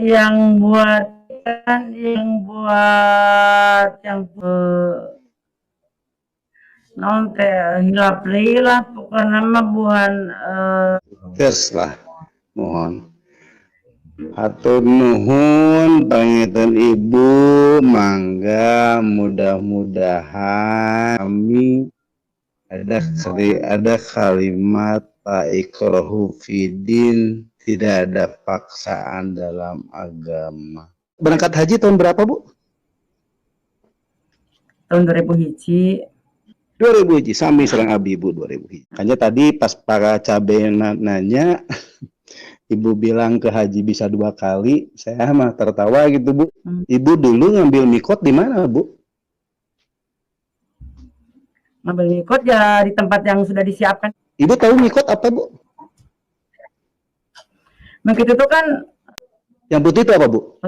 yang buat kan naon teh hilap deui lah pokona mah buhan Tes lah, mohon. Hatur nuhun panginten Ibu, mangga mudah-mudahan kami ada kalimat ikrahu fidin, tidak ada paksaan dalam agama. Berangkat haji tahun berapa, Bu? tahun 2001. 2000 hiji, sami serang abdi Ibu 2000 hiji. Hanya tadi pas para cabe nanya, Ibu bilang ke haji bisa 2 kali, saya mah tertawa gitu, Bu. Ibu dulu ngambil mikot di mana, Bu? Ngambil mikot ya di tempat yang sudah disiapkan. Ibu tahu mikot apa, Bu? Mikot itu kan yang putih itu apa, Bu?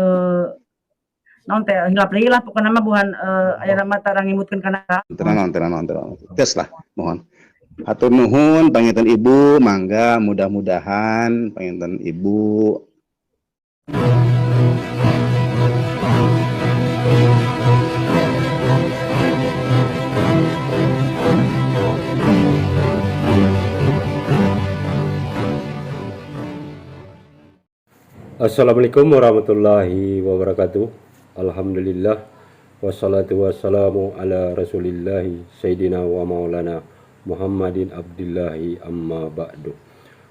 naon teh hilap deui lah pokona mah buhan aya nama tara ngimutkeun kana. Tenang. Tes lah, mohon. Hatur nuhun panginten Ibu, mangga mudah-mudahan panginten Ibu Assalamualaikum warahmatullahi wabarakatuh. Alhamdulillah wassalatu wassalamu ala rasulillahi sayyidina wa maulana Muhammadin abdillahi amma ba'du.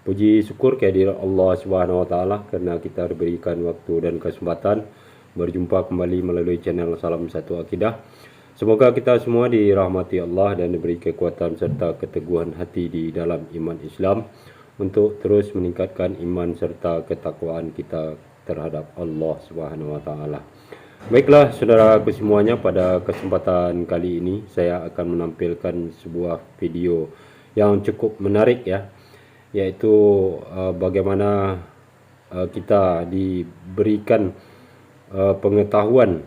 Puji syukur kehadirat Allah Subhanahu wa taala karena kita diberikan waktu dan kesempatan berjumpa kembali melalui channel Salam Satu Akidah. Semoga kita semua dirahmati Allah dan diberi kekuatan serta keteguhan hati di dalam iman Islam untuk terus meningkatkan iman serta ketakwaan kita terhadap Allah Subhanahu wa taala. Baiklah saudaraku semuanya, pada kesempatan kali ini saya akan menampilkan sebuah video yang cukup menarik ya, yaitu bagaimana kita diberikan pengetahuan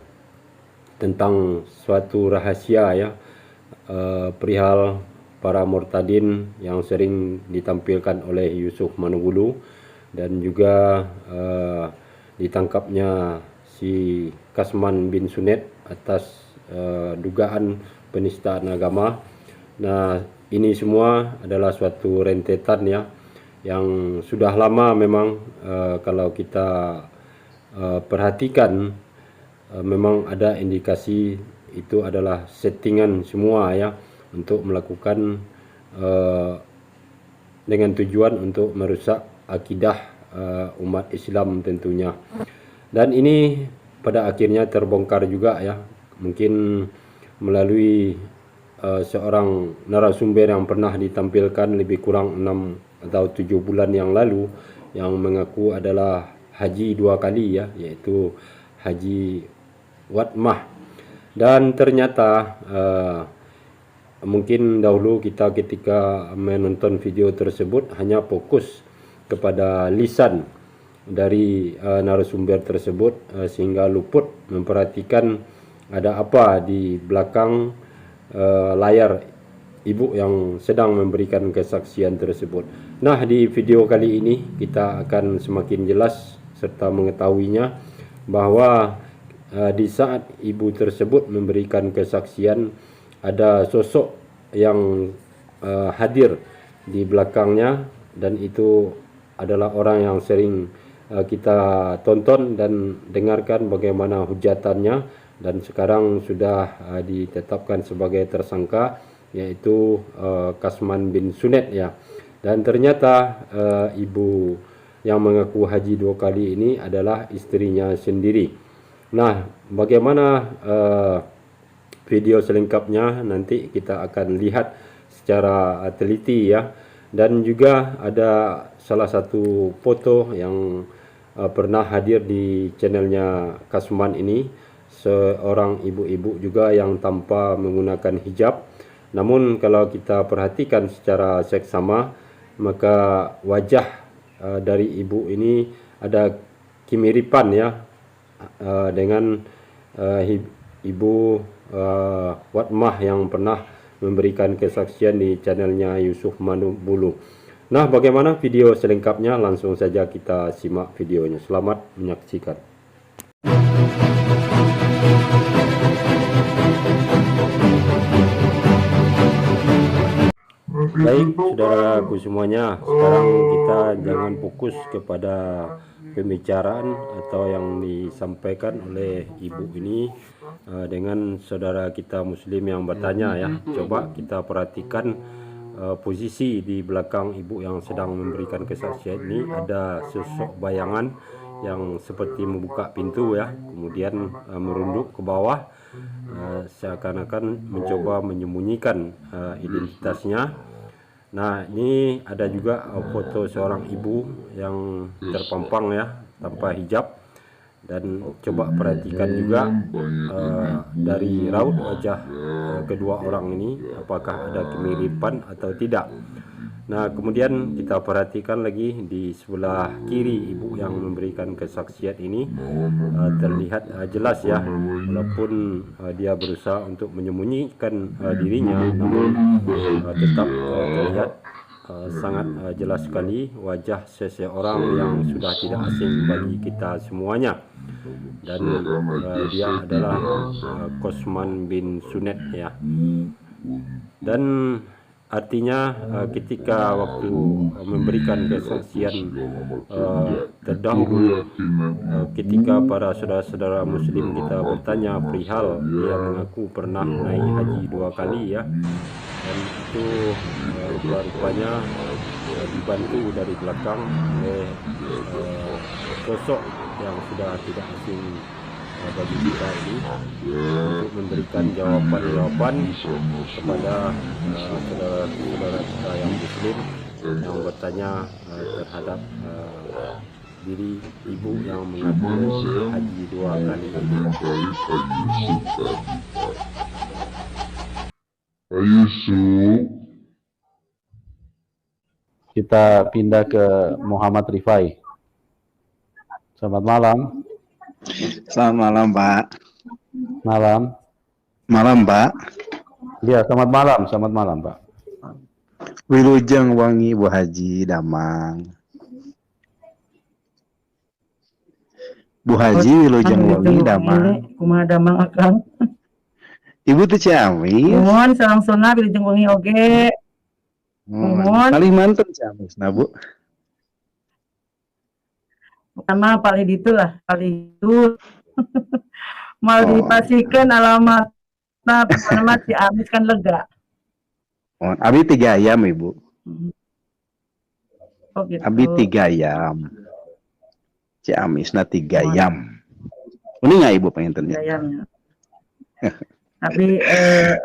tentang suatu rahasia ya, perihal para murtadin yang sering ditampilkan oleh Yusuf Manugulu dan juga ditangkapnya si Kasman bin Sunet atas dugaan penistaan agama. Nah, ini semua adalah suatu rentetan ya yang sudah lama memang kalau kita perhatikan memang ada indikasi itu adalah settingan semua ya untuk melakukan dengan tujuan untuk merusak akidah umat Islam tentunya. Dan ini pada akhirnya terbongkar juga ya, mungkin melalui seorang narasumber yang pernah ditampilkan lebih kurang 6 atau 7 bulan yang lalu, yang mengaku adalah haji 2 kali ya, yaitu Haji Watmah. Dan ternyata mungkin dahulu kita ketika menonton video tersebut hanya fokus kepada lisan dari narasumber tersebut sehingga luput memperhatikan ada apa di belakang layar ibu yang sedang memberikan kesaksian tersebut. Nah, di video kali ini kita akan semakin jelas serta mengetahuinya bahwa di saat ibu tersebut memberikan kesaksian ada sosok yang hadir di belakangnya, dan itu adalah orang yang sering kita tonton dan dengarkan bagaimana hujatannya, dan sekarang sudah ditetapkan sebagai tersangka, yaitu Kasman bin Sunet ya. Dan ternyata ibu yang mengaku haji 2 kali ini adalah istrinya sendiri. Nah, bagaimana video selengkapnya nanti kita akan lihat secara teliti ya. Dan juga ada salah satu foto yang pernah hadir di channelnya Kasman ini, seorang ibu-ibu juga yang tanpa menggunakan hijab. Namun kalau kita perhatikan secara seksama, maka wajah dari ibu ini ada kemiripan ya dengan ibu Watmah yang pernah memberikan kesaksian di channelnya Yusuf Manugulu. Nah, bagaimana video selengkapnya? Langsung saja kita simak videonya. Selamat menyaksikan. Baik, saudaraku semuanya, sekarang kita jangan fokus kepada pembicaraan atau yang disampaikan oleh ibu ini dengan saudara kita muslim yang bertanya ya. Coba kita perhatikan posisi di belakang ibu yang sedang memberikan kesaksian ini. Ada sosok bayangan yang seperti membuka pintu ya, kemudian merunduk ke bawah, seakan-akan mencoba menyembunyikan identitasnya. Nah, ini ada juga foto seorang ibu yang terpampang ya, tanpa hijab. Dan coba perhatikan juga dari raut wajah kedua orang ini, apakah ada kemiripan atau tidak. Nah, kemudian kita perhatikan lagi di sebelah kiri ibu yang memberikan kesaksian ini, terlihat jelas ya, walaupun dia berusaha untuk menyembunyikan dirinya, namun tetap terlihat sangat jelas sekali wajah seseorang yang sudah tidak asing bagi kita semuanya. Dan dia adalah Kosman bin Sunet ya. Dan artinya ketika waktu memberikan kesaksian terdahulu, ketika para saudara-saudara muslim kita bertanya perihal dia mengaku pernah naik haji 2 kali ya, dan itu rupa-rupanya dibantu dari belakang oleh sosok yang sudah tidak asing bagi kita ini untuk memberikan jawaban-jawaban kepada saudara-saudara kita yang muslim yang bertanya terhadap diri ibu yang mengaku haji 2 kali ini. Kita pindah ke Muhammad Rifai. Selamat malam. Selamat malam, Pak. Malam. Malam, Pak. Iya, selamat malam, Pak. Wilujeng wangi Bu Haji Damang. Bu Haji Wilujeng wangi Damang. Kumaha Damang akang. Ibu teh Ciamis. Mohon sareng sona Wilujeng wangi oge. Mohon. Kalimantan Ciamis, nah Bu. Pertama paling itulah, paling itu. Mau dipasikeun alamat nama Ciamis kan lega. Oh, abi 3 ayam, Ibu. Oh gitu. Abi 3 ayam. Ciamis na 3 ayam. Ini nggak Ibu pengintennya? Ayamnya. Tapi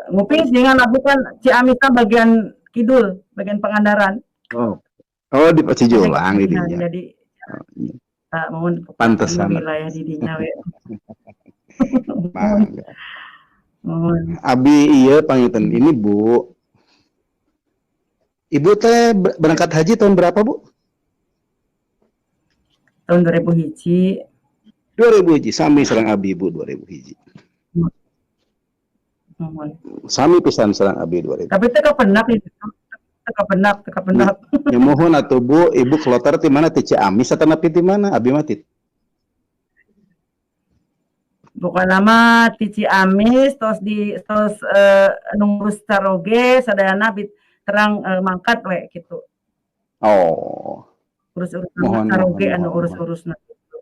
nguping dengan aku kan Ciamis kan bagian kidul, bagian Pangandaran. Oh. Oh, di Cijulang di dinya. Jadi mohon pantesan wilayah didinya we. Mohon. Abi iya panginten ini Bu. Ibu teh berangkat haji tahun berapa, Bu? Tahun 2000 hiji. 2000 hiji, sami sareng abi Ibu 2000 hiji. Sami pisan sareng abi 2000. Tapi teka penak itu. Teka penak. Ya mohon atuh Bu, Ibu kloter di mana teh Ciamis atau napi di mana? Abi mah Bukan nama ti Ciamis terus nunggus Saroge sadayana terang mangkat we gitu. Oh. Urus-urus Mohon, Saroge mohon, anu mohon. urus-urusna gitu.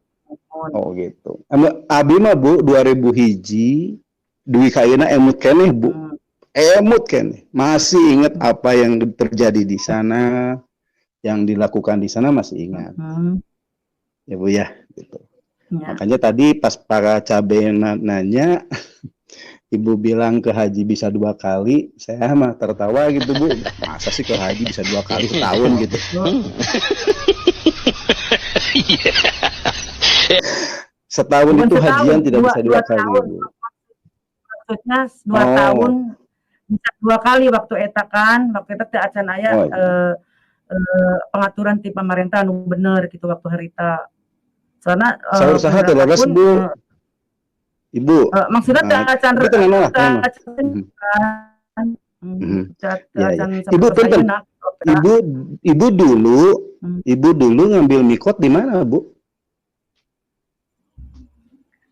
Oh gitu. Abi mah Bu 2000 hiji duwi kayeuna emut keneh Bu. Emut keneh. Masih ingat apa yang terjadi di sana, yang dilakukan di sana masih ingat. Ya Bu ya, gitu. Ya. Makanya tadi pas para cabai nanya, Ibu bilang ke haji bisa 2 kali, saya mah tertawa gitu Bu. Masa sih ke haji bisa 2 kali setahun gitu. Setahun Bukan itu setahun, hajian tidak bisa 2 kali tahun. Bu. Maksudnya 2 tahun bisa 2 kali waktu eta kan, waktu eta teh acan aya pengaturan ti pamarentah anu bener gitu waktu harita. Soalnya Saha teh leres Bu. Ibu. Maksudnya teh acan Ibu punten. Ibu ibu dulu Hmm. ibu dulu ngambil mikot di mana, Bu?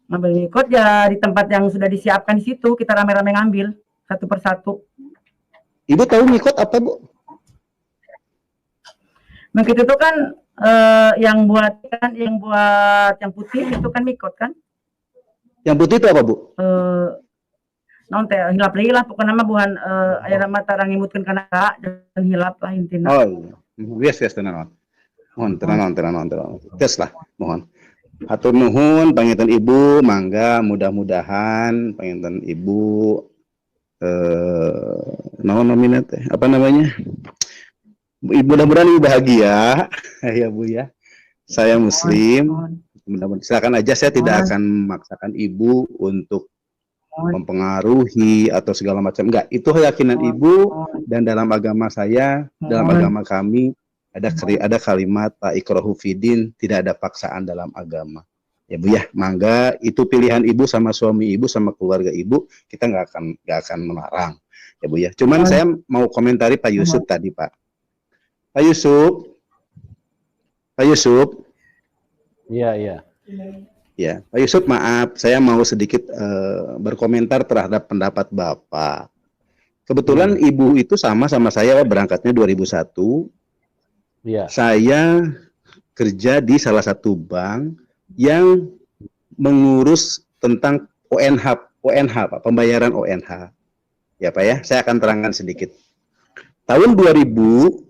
Ngambil ikut ya di tempat yang sudah disiapkan di situ, kita rame-rame ngambil satu persatu. Ibu tahu mikot apa, Bu? Mikot itu kan yang buat yang putih itu kan mikot kan. Yang putih itu apa, Bu? Naon teh hilap deui lah pokona mah buhan aya nama tarang ngimutkeun kana dan hilap lah intina. Oh iya. Yes, tenan. Mohon tenan. Tes lah, mohon. Hatur nuhun panginten Ibu, mangga mudah-mudahan panginten Ibu naon namina teh? Apa namanya? Mudah-mudahan Ibu bahagia ya Bu ya. Saya muslim. Mudah-mudahan silakan aja, saya tidak akan memaksakan Ibu untuk mempengaruhi atau segala macam. Enggak, itu keyakinan Ibu, dan dalam agama saya, dalam agama kami ada kalimat la ikrahu fidin, tidak ada paksaan dalam agama. Ya Bu ya, mangga itu pilihan Ibu sama suami Ibu sama keluarga Ibu, kita nggak akan melarang. Ya Bu ya. Cuman saya mau komentari Pak Yusuf tadi, Pak. Pak Yusuf. Iya. Ya, Pak Yusuf, maaf, saya mau sedikit berkomentar terhadap pendapat Bapak. Kebetulan Ibu itu sama saya, berangkatnya 2001. Iya. Saya kerja di salah satu bank yang mengurus tentang ONH, Pak, pembayaran ONH. Ya Pak ya, saya akan terangkan sedikit. Tahun 2001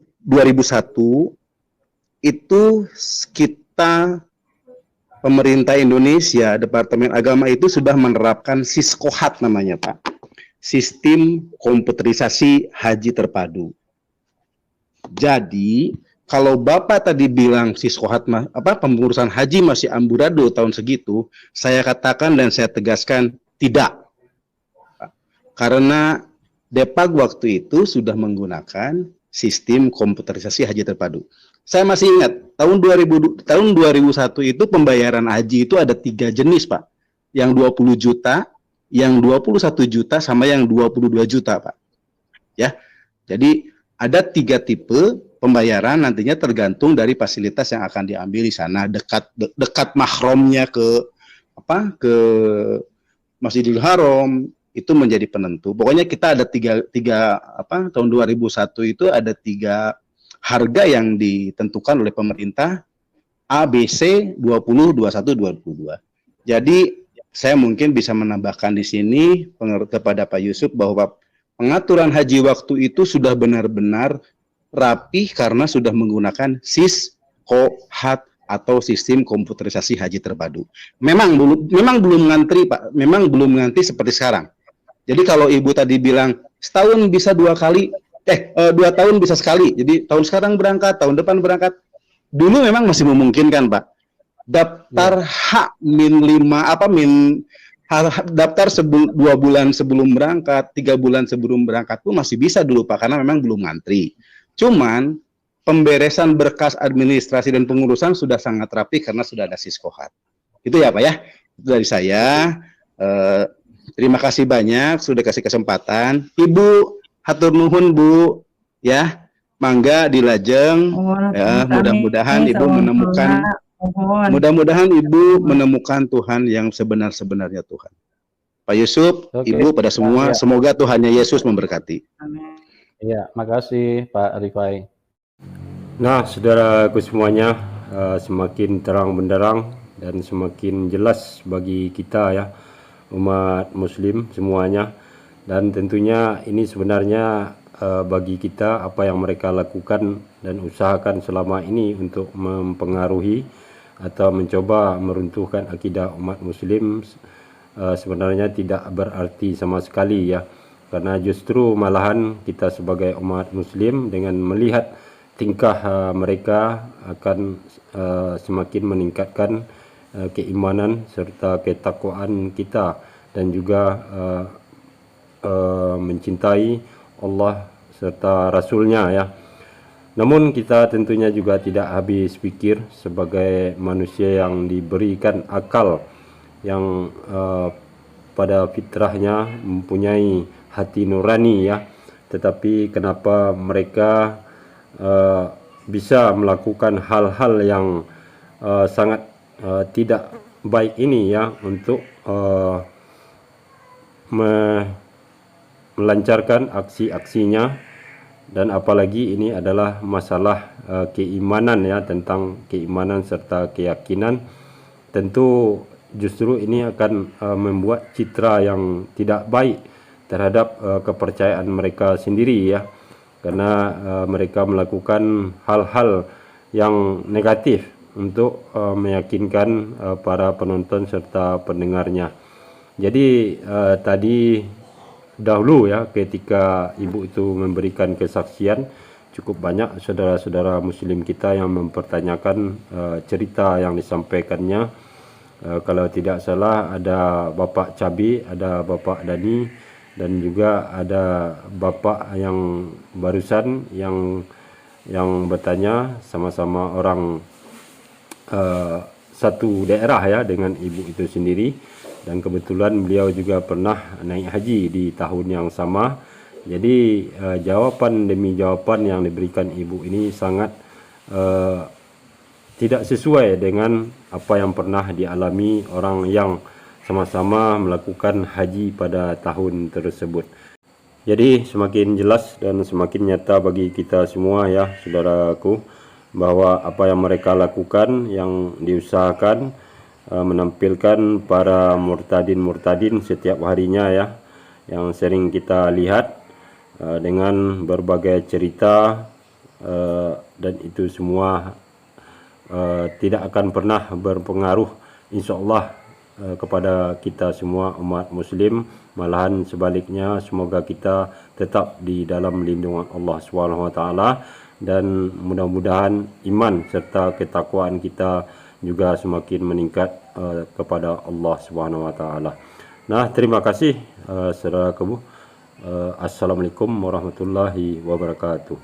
itu kita pemerintah Indonesia, Departemen Agama itu sudah menerapkan Siskohat namanya, Pak. Sistem komputerisasi haji terpadu. Jadi, kalau Bapak tadi bilang Siskohat pengurusan haji masih amburadul tahun segitu, saya katakan dan saya tegaskan tidak. Karena Depag waktu itu sudah menggunakan sistem komputerisasi haji terpadu. Saya masih ingat, tahun 2001 itu pembayaran haji itu ada 3 jenis, Pak. Yang 20 juta, yang 21 juta, sama yang 22 juta, Pak. Ya, jadi ada 3 tipe pembayaran, nantinya tergantung dari fasilitas yang akan diambil di sana, dekat mahromnya ke Masjidil Haram, itu menjadi penentu. Pokoknya kita ada tahun 2001 itu ada 3 harga yang ditentukan oleh pemerintah, A, B, C, 20, 21, 22. Jadi saya mungkin bisa menambahkan di sini kepada Pak Yusuf bahwa pengaturan haji waktu itu sudah benar-benar rapi karena sudah menggunakan Siskohat atau sistem komputerisasi haji terpadu. Memang belum ngantri, Pak. Memang belum ngantri seperti sekarang. Jadi kalau Ibu tadi bilang setahun bisa 2 kali, 2 tahun bisa sekali. Jadi tahun sekarang berangkat, tahun depan berangkat. Dulu memang masih memungkinkan, Pak. Daftar daftar 2 bulan sebelum berangkat, 3 bulan sebelum berangkat pun masih bisa dulu, Pak, karena memang belum ngantri. Cuman pemberesan berkas administrasi dan pengurusan sudah sangat rapi karena sudah ada Siskohat. Itu ya, Pak ya. Itu dari saya. Terima kasih banyak sudah kasih kesempatan. Ibu hatur nuhun, Bu, ya, mangga dilajeng, ya, mudah-mudahan Ibu menemukan Tuhan yang sebenar-sebenarnya Tuhan. Pak Yusuf, Ibu, pada semua, semoga Tuhannya Yesus memberkati. Iya, makasih Pak Rifai. Nah, saudaraku semuanya, semakin terang benderang dan semakin jelas bagi kita ya, umat muslim semuanya, dan tentunya ini sebenarnya bagi kita apa yang mereka lakukan dan usahakan selama ini untuk mempengaruhi atau mencoba meruntuhkan akidah umat muslim sebenarnya tidak berarti sama sekali ya, karena justru malahan kita sebagai umat muslim dengan melihat tingkah mereka akan semakin meningkatkan keimanan serta ketakwaan kita dan juga mencintai Allah serta Rasulnya ya. Namun kita tentunya juga tidak habis pikir sebagai manusia yang diberikan akal yang pada fitrahnya mempunyai hati nurani ya, tetapi kenapa mereka bisa melakukan hal-hal yang sangat tidak baik ini ya, untuk melancarkan aksi-aksinya. Dan apalagi ini adalah masalah keimanan ya, tentang keimanan serta keyakinan. Tentu justru ini akan membuat citra yang tidak baik terhadap kepercayaan mereka sendiri ya, karena mereka melakukan hal-hal yang negatif untuk meyakinkan para penonton serta pendengarnya. Jadi tadi dahulu ya, ketika ibu itu memberikan kesaksian, cukup banyak saudara-saudara muslim kita yang mempertanyakan cerita yang disampaikannya. Kalau tidak salah ada Bapak Cabi, ada Bapak Dani, dan juga ada Bapak yang barusan yang bertanya, sama-sama orang satu daerah ya dengan ibu itu sendiri. Dan kebetulan beliau juga pernah naik haji di tahun yang sama. Jadi jawapan demi jawapan yang diberikan ibu ini sangat tidak sesuai dengan apa yang pernah dialami orang yang sama-sama melakukan haji pada tahun tersebut. Jadi semakin jelas dan semakin nyata bagi kita semua ya saudaraku, bahwa apa yang mereka lakukan, yang diusahakan menampilkan para murtadin setiap harinya ya, yang sering kita lihat dengan berbagai cerita, dan itu semua tidak akan pernah berpengaruh insyaallah kepada kita semua umat muslim. Malahan sebaliknya, semoga kita tetap di dalam lindungan Allah SWT, dan mudah-mudahan iman serta ketakwaan kita juga semakin meningkat kepada Allah SWT. Nah, terima kasih saudaraku. Assalamualaikum warahmatullahi wabarakatuh.